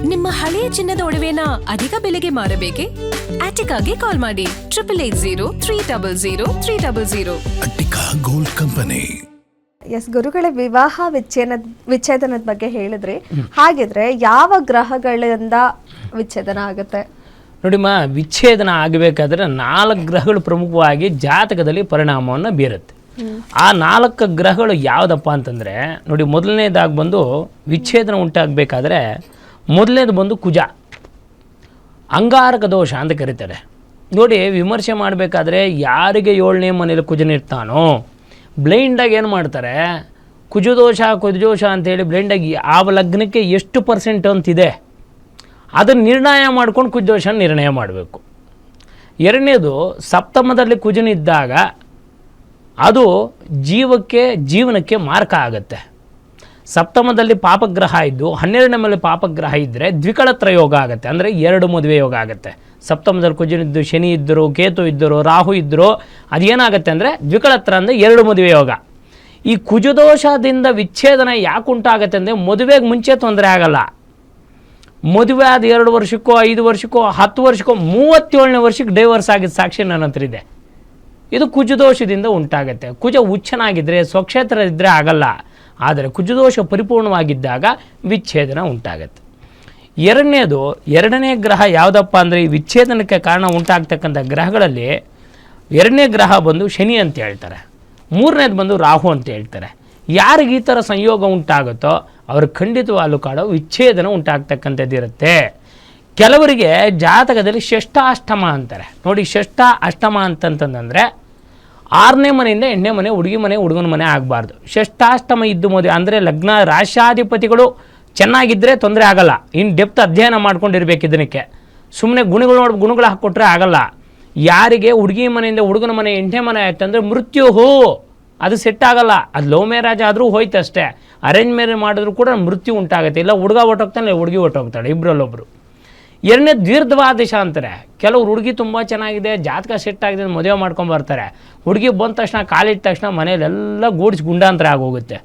ನಿಮ್ಮ ಹಳೆಯ ಚಿನ್ನದ ಒಡವೆನ ಅಧಿಕ ಬೆಲೆಗೆ ಮಾರಬೇಕೆ? ಆಟಿಕಾಗೆ ಕಾಲ್ ಮಾಡಿ 8880 ಅಟ್ಟಿಕಾ ಗೋಲ್ಡ್ ಕಂಪನಿ. ಎಸ್ ಗುರುಗಳೇ, ವಿವಾಹ ವಿಚ್ಛೇದನದ ಬಗ್ಗೆ ಹೇಳಿದ್ರಿ. ಹಾಗಿದ್ರೆ ಯಾವ ಗ್ರಹಗಳಿಂದ ವಿಚ್ಛೇದನ ಆಗುತ್ತೆ? ನೋಡಿಮ್ಮ, ವಿಚ್ಛೇದನ ಆಗಬೇಕಾದ್ರೆ 4 ಗ್ರಹಗಳು ಪ್ರಮುಖವಾಗಿ ಜಾತಕದಲ್ಲಿ ಪರಿಣಾಮವನ್ನು ಬೀರುತ್ತೆ. ಆ 4 ಗ್ರಹಗಳು ಯಾವುದಪ್ಪ ಅಂತಂದರೆ ನೋಡಿ, ಮೊದಲನೇದಾಗಿ ಬಂದು ವಿಚ್ಛೇದನ ಉಂಟಾಗಬೇಕಾದ್ರೆ ಮೊದಲನೇದು ಬಂದು ಕುಜ, ಅಂಗಾರಕ ದೋಷ ಅಂತ ಕರೀತಾರೆ. ನೋಡಿ, ವಿಮರ್ಶೆ ಮಾಡಬೇಕಾದ್ರೆ ಯಾರಿಗೆ 7ನೇ ಮನೇಲಿ ಕುಜನಿರ್ತಾನೋ ಬ್ಲೈಂಡಾಗಿ ಏನು ಮಾಡ್ತಾರೆ, ಕುಜದೋಷ ಅಂತೇಳಿ ಬ್ಲೈಂಡಾಗಿ ಆ ಲಗ್ನಕ್ಕೆ ಎಷ್ಟು % ಅಂತಿದೆ ಅದನ್ನು ನಿರ್ಣಯ ಮಾಡ್ಕೊಂಡು ಕುಜದೋಷ ನಿರ್ಣಯ ಮಾಡಬೇಕು. ಎರಡನೇದು, ಸಪ್ತಮದಲ್ಲಿ ಕುಜನಿದ್ದಾಗ ಅದು ಜೀವನಕ್ಕೆ ಮಾರಕ ಆಗುತ್ತೆ. ಸಪ್ತಮದಲ್ಲಿ ಪಾಪಗ್ರಹ ಇದ್ದು 12ನೇ ಮೇಲೆ ಪಾಪಗ್ರಹ ಇದ್ದರೆ ದ್ವಿಕಳತ್ರ ಯೋಗ ಆಗುತ್ತೆ, ಅಂದರೆ 2 ಮದುವೆ ಯೋಗ ಆಗುತ್ತೆ. ಸಪ್ತಮದಲ್ಲಿ ಕುಜನಿದ್ದು ಶನಿ ಇದ್ದರು, ಕೇತು ಇದ್ದರು, ರಾಹು ಇದ್ದರು, ಅದೇನಾಗುತ್ತೆ ಅಂದರೆ ದ್ವಿಕಳತ್ರ ಅಂದರೆ 2 ಮದುವೆ ಯೋಗ. ಈ ಕುಜದೋಷದಿಂದ ವಿಚ್ಛೇದನ ಯಾಕೆ ಉಂಟಾಗುತ್ತೆ ಅಂದರೆ ಮದುವೆಗೆ ಮುಂಚೆ ತೊಂದರೆ ಆಗಲ್ಲ, ಮದುವೆ ಆದ 2 ವರ್ಷಕ್ಕೋ 5 ವರ್ಷಕ್ಕೋ 10 ವರ್ಷಕ್ಕೋ 37ನೇ ವರ್ಷಕ್ಕೆ ಡೈವರ್ಸ್ ಆಗಿದ್ದ ಸಾಕ್ಷಿ ನನ್ನ ಹತ್ರ ಇದೆ. ಇದು ಕುಜದೋಷದಿಂದ ಉಂಟಾಗುತ್ತೆ. ಕುಜ ಉಚ್ಚನಾಗಿದ್ದರೆ ಸ್ವಕ್ಷೇತ್ರ ಇದ್ದರೆ ಆಗಲ್ಲ, ಆದರೆ ಕುಜದೋಷ ಪರಿಪೂರ್ಣವಾಗಿದ್ದಾಗ ವಿಚ್ಛೇದನ ಉಂಟಾಗುತ್ತೆ. ಎರಡನೇ ಗ್ರಹ ಯಾವುದಪ್ಪ ಅಂದರೆ ಈ ವಿಚ್ಛೇದನಕ್ಕೆ ಕಾರಣ ಉಂಟಾಗ್ತಕ್ಕಂಥ ಗ್ರಹಗಳಲ್ಲಿ 2ನೇ ಗ್ರಹ ಬಂದು ಶನಿ ಅಂತ ಹೇಳ್ತಾರೆ, 3ನೇದು ಬಂದು ರಾಹು ಅಂತ ಹೇಳ್ತಾರೆ. ಯಾರಿಗೆ ಈ ಥರ ಸಂಯೋಗ ಉಂಟಾಗುತ್ತೋ ಅವ್ರು ಖಂಡಿತವಾಗ್ಲೂ ಕಾಡೋ ವಿಚ್ಛೇದನ ಉಂಟಾಗ್ತಕ್ಕಂಥದ್ದು ಇರುತ್ತೆ. ಕೆಲವರಿಗೆ ಜಾತಕದಲ್ಲಿ ಷಷ್ಠಾಷ್ಟಮ ಅಂತಾರೆ. ನೋಡಿ, ಷಷ್ಠ ಅಷ್ಟಮ ಅಂತಂತಂದರೆ 6ನೇ ಮನೆಯಿಂದ 8ನೇ ಮನೆ, ಹುಡುಗನ ಮನೆ ಆಗಬಾರ್ದು. ಷಷ್ಠಾಷ್ಟಮ ಇದ್ದು ಮದುವೆ ಅಂದರೆ ಲಗ್ನ ರಾಶಾಧಿಪತಿಗಳು ಚೆನ್ನಾಗಿದ್ದರೆ ತೊಂದರೆ ಆಗಲ್ಲ. ಇನ್ನು ಡೆಪ್ತ್ ಅಧ್ಯಯನ ಮಾಡ್ಕೊಂಡಿರ್ಬೇಕು. ಇದಕ್ಕೆ ಸುಮ್ಮನೆ ಗುಣಗಳು ಹಾಕ್ಕೊಟ್ರೆ ಆಗಲ್ಲ. ಯಾರಿಗೆ ಹುಡುಗಿ ಮನೆಯಿಂದ ಹುಡುಗನ ಮನೆ 8ನೇ ಮನೆ ಆಯ್ತಂದರೆ ಮೃತ್ಯು ಅದು ಸೆಟ್ ಆಗಲ್ಲ. ಅದು ಲವ್ ಮ್ಯಾರೇಜ್ ಆದರೂ ಹೋಯ್ತು ಅಷ್ಟೇ. ಅರೇಂಜ್ ಮ್ಯಾರೇಜ್ ಮಾಡಿದ್ರು ಕೂಡ ಮೃತ್ಯು ಉಂಟಾಗುತ್ತೆ. ಇಲ್ಲ ಹುಡುಗ ಹೊಟ್ಟೋಗ್ತಾನೆ, ಹುಡುಗಿ ಹೊಟ್ಟೋಗ್ತಾಳೆ, ಇಬ್ಬರಲ್ಲೊಬ್ಬರು. ಎರಡನೇ ದೀರ್ಘವಾದೇಶ ಅಂತಾರೆ. ಕೆಲವ್ರು ಹುಡುಗಿ ತುಂಬ ಚೆನ್ನಾಗಿದೆ, ಜಾತಕ ಸೆಟ್ ಆಗಿದೆ, ಮದುವೆ ಮಾಡ್ಕೊಂಬರ್ತಾರೆ. ಹುಡುಗಿ ಬಂದ ತಕ್ಷಣ ಕಾಲಿಟ್ಟ ತಕ್ಷಣ ಮನೇಲೆಲ್ಲ ಗೂಡಿಸಿ ಗುಂಡಾಂತರ ಆಗೋಗುತ್ತೆ.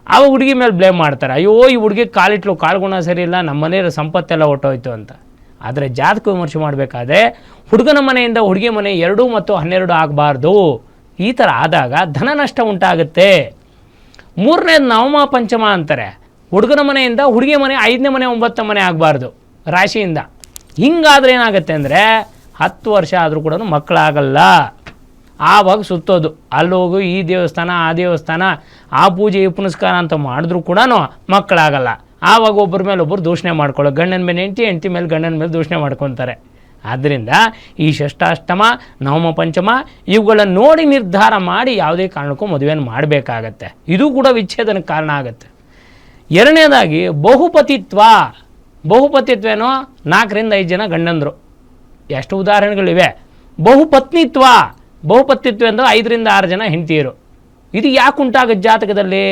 ಆವಾಗ ಹುಡುಗಿ ಮೇಲೆ ಬ್ಲೇಮ್ ಮಾಡ್ತಾರೆ, ಅಯ್ಯೋ ಈ ಹುಡುಗಿ ಕಾಲಿಟ್ಲು, ಕಾಳುಗುಣ ಸರಿ ಇಲ್ಲ, ನಮ್ಮ ಮನೆಯ ಸಂಪತ್ತೆಲ್ಲ ಹೊಟ್ಟೋಯ್ತು ಅಂತ. ಆದರೆ ಜಾತಕ ವಿಮರ್ಶೆ ಮಾಡಬೇಕಾದ್ರೆ ಹುಡುಗನ ಮನೆಯಿಂದ ಹುಡುಗಿ ಮನೆ 2 ಮತ್ತು 12 ಆಗಬಾರ್ದು. ಈ ಥರ ಆದಾಗ ಧನ ನಷ್ಟ ಉಂಟಾಗುತ್ತೆ. 3ನೇದು ನವಮ ಪಂಚಮ ಅಂತಾರೆ. ಹುಡುಗನ ಮನೆಯಿಂದ ಹುಡುಗಿ ಮನೆ 5ನೇ ಮನೆ 9ನೇ ಮನೆ ಆಗಬಾರ್ದು ರಾಶಿಯಿಂದ. ಹಿಂಗಾದ್ರೆ ಏನಾಗುತ್ತೆ ಅಂದರೆ 10 ವರ್ಷ ಆದರೂ ಕೂಡ ಮಕ್ಕಳಾಗಲ್ಲ. ಆವಾಗ ಸುತ್ತೋದು, ಅಲ್ಲೋಗು ಈ ದೇವಸ್ಥಾನ ಆ ದೇವಸ್ಥಾನ, ಆ ಪೂಜೆ ಈ ಪುನಸ್ಕಾರ ಅಂತ ಮಾಡಿದ್ರೂ ಕೂಡ ಮಕ್ಕಳಾಗಲ್ಲ. ಆವಾಗ ಒಬ್ಬರ ಮೇಲೆ ಒಬ್ಬರು ದೂಷಣೆ ಮಾಡ್ಕೊಳ್ಳೋ, ಗಂಡನ ಮೇಲೆ ಹೆಂಡತಿ ಮೇಲೆ ಗಂಡನ ಮೇಲೆ ದೂಷಣೆ ಮಾಡ್ಕೊತಾರೆ. ಆದ್ದರಿಂದ ಈ ಷಷ್ಠಾಷ್ಟಮ ನವಮ ಪಂಚಮ ಇವುಗಳನ್ನು ನೋಡಿ ನಿರ್ಧಾರ ಮಾಡಿ ಯಾವುದೇ ಕಾರಣಕ್ಕೂ ಮದುವೆಯನ್ನು ಮಾಡಬೇಕಾಗತ್ತೆ. ಇದು ಕೂಡ ವಿಚ್ಛೇದನಕ್ಕೆ ಕಾರಣ ಆಗುತ್ತೆ. ಎರಡನೇದಾಗಿ ಬಹುಪತಿತ್ವೇನೋ 4ರಿಂದ 5 ಜನ ಗಂಡಂದರು, ಎಷ್ಟು ಉದಾಹರಣೆಗಳಿವೆ. ಬಹುಪತ್ನಿತ್ವ ಅಂದ್ರೆ 5ರಿಂದ 6 ಜನ ಹೆಂಡತಿಯರು. ಇದು ಯಾಕೆ ಉಂಟಾಗೋದು ಜಾತಕದಲ್ಲಿ?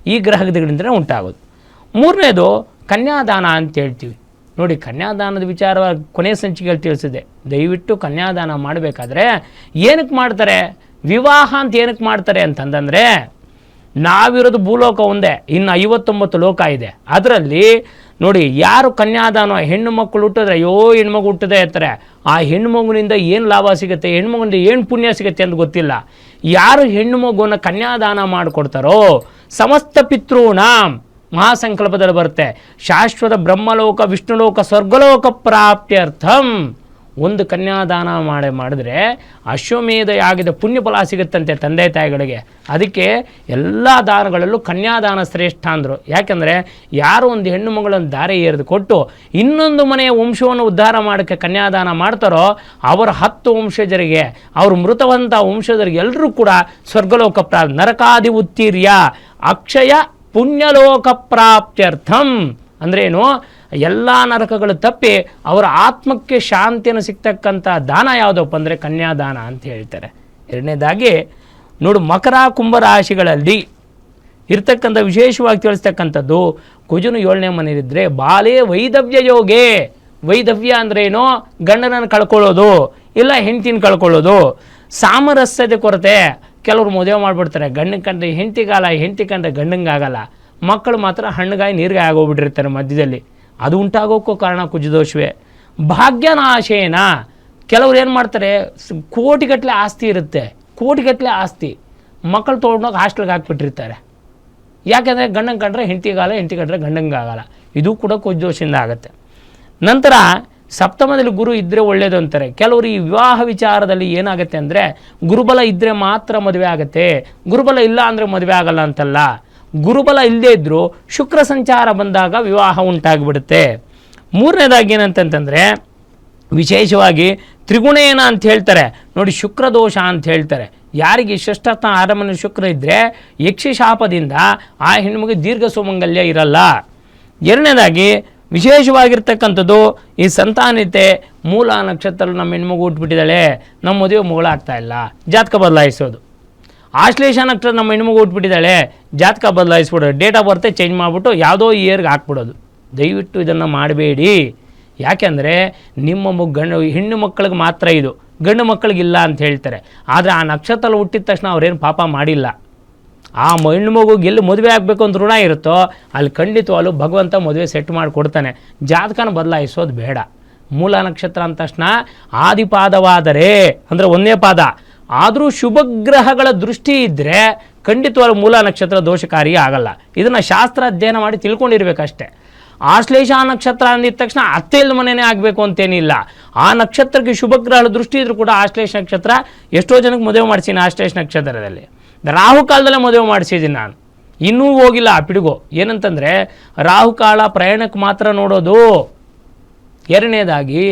ಈ ಗ್ರಹಗಳಿಂದಲೇ ಉಂಟಾಗೋದು. 3ನೇದು ಕನ್ಯಾದಾನ ಅಂತ ಹೇಳ್ತೀವಿ. ನೋಡಿ, ಕನ್ಯಾದಾನದ ವಿಚಾರವಾಗಿ ಕೊನೆಯ ಸಂಚಿಕೆಯಲ್ಲಿ ತಿಳಿಸಿದೆ. ದಯವಿಟ್ಟು ಕನ್ಯಾದಾನ ಮಾಡಬೇಕಾದ್ರೆ ಏನಕ್ಕೆ ಮಾಡ್ತಾರೆ, ವಿವಾಹ ಅಂತ ಏನಕ್ಕೆ ಮಾಡ್ತಾರೆ ಅಂತಂದರೆ, ನಾವಿರೋದು ಭೂಲೋಕ ಒಂದೇ, ಇನ್ನು 59 ಲೋಕ ಇದೆ. ಅದರಲ್ಲಿ ನೋಡಿ, ಯಾರು ಕನ್ಯಾದಾನ ಹೆಣ್ಣು ಮಕ್ಕಳು ಹುಟ್ಟಿದ್ರೆ ಅಯ್ಯೋ ಹೆಣ್ಮಗು ಹುಟ್ಟದೆ ಇರ್ತಾರೆ, ಆ ಹೆಣ್ಣು ಮಗುವಿನಿಂದ ಏನು ಲಾಭ ಸಿಗುತ್ತೆ, ಹೆಣ್ಣು ಮಗುವಿಂದ ಏನು ಪುಣ್ಯ ಸಿಗುತ್ತೆ ಅಂತ ಗೊತ್ತಿಲ್ಲ. ಯಾರು ಹೆಣ್ಣು ಮಗುವನ್ನು ಕನ್ಯಾದಾನ ಮಾಡಿಕೊಡ್ತಾರೋ ಸಮಸ್ತ ಪಿತೃಣ ಮಹಾಸಂಕಲ್ಪದಲ್ಲಿ ಬರುತ್ತೆ, ಶಾಶ್ವತ ಬ್ರಹ್ಮಲೋಕ ವಿಷ್ಣುಲೋಕ ಸ್ವರ್ಗಲೋಕ ಪ್ರಾಪ್ತ್ಯರ್ಥಂ. ಒಂದು ಕನ್ಯಾದಾನ ಮಾಡಿದ್ರೆ ಅಶ್ವಮೇಧ ಯಾಗದ ಪುಣ್ಯ ಫಲ ಸಿಗುತ್ತಂತೆ ತಂದೆ ತಾಯಿಗಳಿಗೆ. ಅದಕ್ಕೆ ಎಲ್ಲ ದಾನಗಳಲ್ಲೂ ಕನ್ಯಾದಾನ ಶ್ರೇಷ್ಠ ಅಂದರು. ಯಾಕೆಂದರೆ ಯಾರು ಒಂದು ಹೆಣ್ಣು ಮಗಳನ್ನು ದಾರಿ ಎರೆದು ಕೊಟ್ಟು ಇನ್ನೊಂದು ಮನೆಯ ವಂಶವನ್ನು ಉದ್ಧಾರ ಮಾಡೋಕ್ಕೆ ಕನ್ಯಾದಾನ ಮಾಡ್ತಾರೋ ಅವರ 10 ವಂಶಜರಿಗೆ, ಅವರು ಮೃತವಂತ ವಂಶಜರಿಗೆ ಎಲ್ಲರೂ ಕೂಡ ಸ್ವರ್ಗಲೋಕ ನರಕಾದಿ ಉತ್ತೀರ್ಯ ಅಕ್ಷಯ ಪುಣ್ಯಲೋಕ ಪ್ರಾಪ್ತ್ಯರ್ಥಂ. ಅಂದ್ರೇನು, ಎಲ್ಲ ನರಕಗಳು ತಪ್ಪಿ ಅವರ ಆತ್ಮಕ್ಕೆ ಶಾಂತಿಯನ್ನು ಸಿಗ್ತಕ್ಕಂಥ ದಾನ ಯಾವುದಪ್ಪ ಅಂದರೆ ಕನ್ಯಾದಾನ ಅಂತ ಹೇಳ್ತಾರೆ. ಎರಡನೇದಾಗಿ ನೋಡು, ಮಕರ ಕುಂಭ ರಾಶಿಗಳಲ್ಲಿ ಇರ್ತಕ್ಕಂಥ ವಿಶೇಷವಾಗಿ ತಿಳಿಸ್ತಕ್ಕಂಥದ್ದು, ಕುಜನು 7ನೇ ಮನೆಯಲ್ಲಿದ್ದರೆ ಬಾಲೇ ವೈದವ್ಯ ಯೋಗೆ. ವೈದವ್ಯ ಅಂದ್ರೇನೋ ಗಂಡನನ್ನು ಕಳ್ಕೊಳ್ಳೋದು, ಇಲ್ಲ ಹೆಂಡತಿನ ಕಳ್ಕೊಳ್ಳೋದು. ಸಾಮರಸ್ಯತೆ ಕೊರತೆ, ಕೆಲವರು ಮದುವೆ ಮಾಡಿಬಿಡ್ತಾರೆ, ಗಂಡನ ಕಂಡ್ರೆ ಹೆಂಡತಿಗಾಲ, ಹೆಂಡತಿ ಕಂಡ್ರೆ ಗಂಡಂಗಾಗಲ್ಲ. ಮಕ್ಕಳು ಮಾತ್ರ ಹಣ್ಣುಗಾಯಿ ನೀರಿಗಾಯಿ ಆಗೋಗ್ಬಿಟ್ಟಿರ್ತಾರೆ ಮಧ್ಯದಲ್ಲಿ. ಅದು ಉಂಟಾಗೋಕ್ಕೂ ಕಾರಣ ಕುಜದೋಷವೇ. ಭಾಗ್ಯನಾಶೇನ ಕೆಲವ್ರು ಏನು ಮಾಡ್ತಾರೆ, ಕೋಟಿಗಟ್ಟಲೆ ಆಸ್ತಿ ಇರುತ್ತೆ, ಕೋಟಿಗಟ್ಟಲೆ ಆಸ್ತಿ, ಮಕ್ಕಳು ತೊಗೊಂಡೋಗಿ ಹಾಸ್ಟೆಲ್ಗೆ ಹಾಕ್ಬಿಟ್ಟಿರ್ತಾರೆ. ಯಾಕೆಂದರೆ ಗಂಡಂಗೆ ಕಂಡ್ರೆ ಹೆಂಡತಿಗಾಗಲ್ಲ, ಹೆಂಡತಿ ಕಂಡ್ರೆ ಗಂಡಂಗೆ ಆಗಲ್ಲ. ಇದು ಕೂಡ ಕುಜದೋಷದಿಂದ ಆಗುತ್ತೆ. ನಂತರ ಸಪ್ತಮದಲ್ಲಿ ಗುರು ಇದ್ದರೆ ಒಳ್ಳೆಯದು ಅಂತಾರೆ. ಕೆಲವರು ಈ ವಿವಾಹ ವಿಚಾರದಲ್ಲಿ ಏನಾಗುತ್ತೆ ಅಂದರೆ, ಗುರುಬಲ ಇದ್ದರೆ ಮಾತ್ರ ಮದುವೆ ಆಗುತ್ತೆ, ಗುರುಬಲ ಇಲ್ಲ ಅಂದರೆ ಮದುವೆ ಆಗಲ್ಲ ಅಂತಲ್ಲ. ಗುರುಬಲ ಇಲ್ಲದೇ ಇದ್ದರೂ ಶುಕ್ರ ಸಂಚಾರ ಬಂದಾಗ ವಿವಾಹ ಉಂಟಾಗಿಬಿಡುತ್ತೆ. ಮೂರನೇದಾಗಿ ಏನಂತಂತಂದರೆ, ವಿಶೇಷವಾಗಿ ತ್ರಿಗುಣೇನ ಅಂತ ಹೇಳ್ತಾರೆ ನೋಡಿ, ಶುಕ್ರ ದೋಷ ಅಂತ ಹೇಳ್ತಾರೆ. ಯಾರಿಗೆ ಷಷ್ಠಸ್ಥ ಆರಮನೆ ಶುಕ್ರ ಇದ್ದರೆ ಯಕ್ಷಶಾಪದಿಂದ ಆ ಹೆಣ್ಣಿಗೆ ದೀರ್ಘ ಸುಮಂಗಲ್ಯ ಇರಲ್ಲ. ಎರಡನೇದಾಗಿ ವಿಶೇಷವಾಗಿರ್ತಕ್ಕಂಥದ್ದು ಈ ಸಂತಾನತೆ. ಮೂಲ ನಕ್ಷತ್ರ ನಮ್ಮ ಹೆಣ್ಮಗು ಹುಟ್ಬಿಟ್ಟಿದ್ದಾಳೆ, ನಮ್ಮ ಮದುವೆ ಮಗಳಾಗ್ತಾ ಇಲ್ಲ, ಜಾತಕ ಬದಲಾಯಿಸೋದು. ಆಶ್ಲೇಷ ನಕ್ಷತ್ರ ನಮ್ಮ ಹೆಣ್ಮಗು ಹುಟ್ಬಿಟ್ಟಿದ್ದಾಳೆ, ಜಾತಕ ಬದಲಾಯಿಸ್ಬಿಡೋದು, ಡೇಟ್ ಆಫ್ ಬರ್ತೆ ಚೇಂಜ್ ಮಾಡಿಬಿಟ್ಟು ಯಾವುದೋ ಇಯರ್ಗೆ ಹಾಕ್ಬಿಡೋದು. ದಯವಿಟ್ಟು ಇದನ್ನು ಮಾಡಬೇಡಿ. ಯಾಕೆಂದರೆ ನಿಮ್ಮ ಹೆಣ್ಣು ಮಕ್ಕಳಿಗೆ ಮಾತ್ರ ಇದು, ಗಂಡು ಮಕ್ಕಳಿಗಿಲ್ಲ ಅಂತ ಹೇಳ್ತಾರೆ. ಆದರೆ ಆ ನಕ್ಷತ್ರ ಹುಟ್ಟಿದ ತಕ್ಷಣ ಅವ್ರೇನು ಪಾಪ ಮಾಡಿಲ್ಲ. ಆ ಹೆಣ್ಣು ಮಗುಗೆ ಎಲ್ಲಿ ಮದುವೆ ಆಗಬೇಕು ಅಂತ ಋಣ ಇರುತ್ತೋ ಅಲ್ಲಿ ಖಂಡಿತವಾಗಲೂ ಭಗವಂತ ಮದುವೆ ಸೆಟ್ ಮಾಡಿ ಕೊಡ್ತಾನೆ. ಜಾತಕನ ಬದಲಾಯಿಸೋದು ಬೇಡ. ಮೂಲ ನಕ್ಷತ್ರ ಅಂದ ತಕ್ಷಣ ಆದಿಪಾದವಾದರೆ ಅಂದರೆ ಒಂದೇ ಪಾದ ಆದರೂ ಶುಭಗ್ರಹಗಳ ದೃಷ್ಟಿ ಇದ್ದರೆ ಖಂಡಿತವಾಗ್ಲೂ ಮೂಲ ನಕ್ಷತ್ರ ದೋಷಕಾರಿ ಆಗಲ್ಲ. ಇದನ್ನು ಶಾಸ್ತ್ರ ಅಧ್ಯಯನ ಮಾಡಿ ತಿಳ್ಕೊಂಡಿರ್ಬೇಕಷ್ಟೆ. ಆಶ್ಲೇಷ ನಕ್ಷತ್ರ ಅಂದಿದ ತಕ್ಷಣ ಅತ್ತೆಲ್ದ ಮನೆಯೇ ಆಗಬೇಕು ಅಂತೇನಿಲ್ಲ. ಆ ನಕ್ಷತ್ರಕ್ಕೆ ಶುಭಗ್ರಹಗಳ ದೃಷ್ಟಿ ಇದ್ರೂ ಕೂಡ ಆಶ್ಲೇಷ ನಕ್ಷತ್ರ ಎಷ್ಟೋ ಜನಕ್ಕೆ ಮದುವೆ ಮಾಡಿಸಿನಿ. ಆಶ್ಲೇಷ ನಕ್ಷತ್ರದಲ್ಲಿ ರಾಹುಕಾಲದಲ್ಲೇ ಮದುವೆ ಮಾಡಿಸಿದ್ದೀನಿ ನಾನು, ಇನ್ನೂ ಹೋಗಿಲ್ಲ ಆ ಪಿಡುಗು. ಏನಂತಂದರೆ ರಾಹುಕಾಲ ಪ್ರಯಾಣಕ್ಕೆ ಮಾತ್ರ ನೋಡೋದು. ಎರಡನೇದಾಗಿ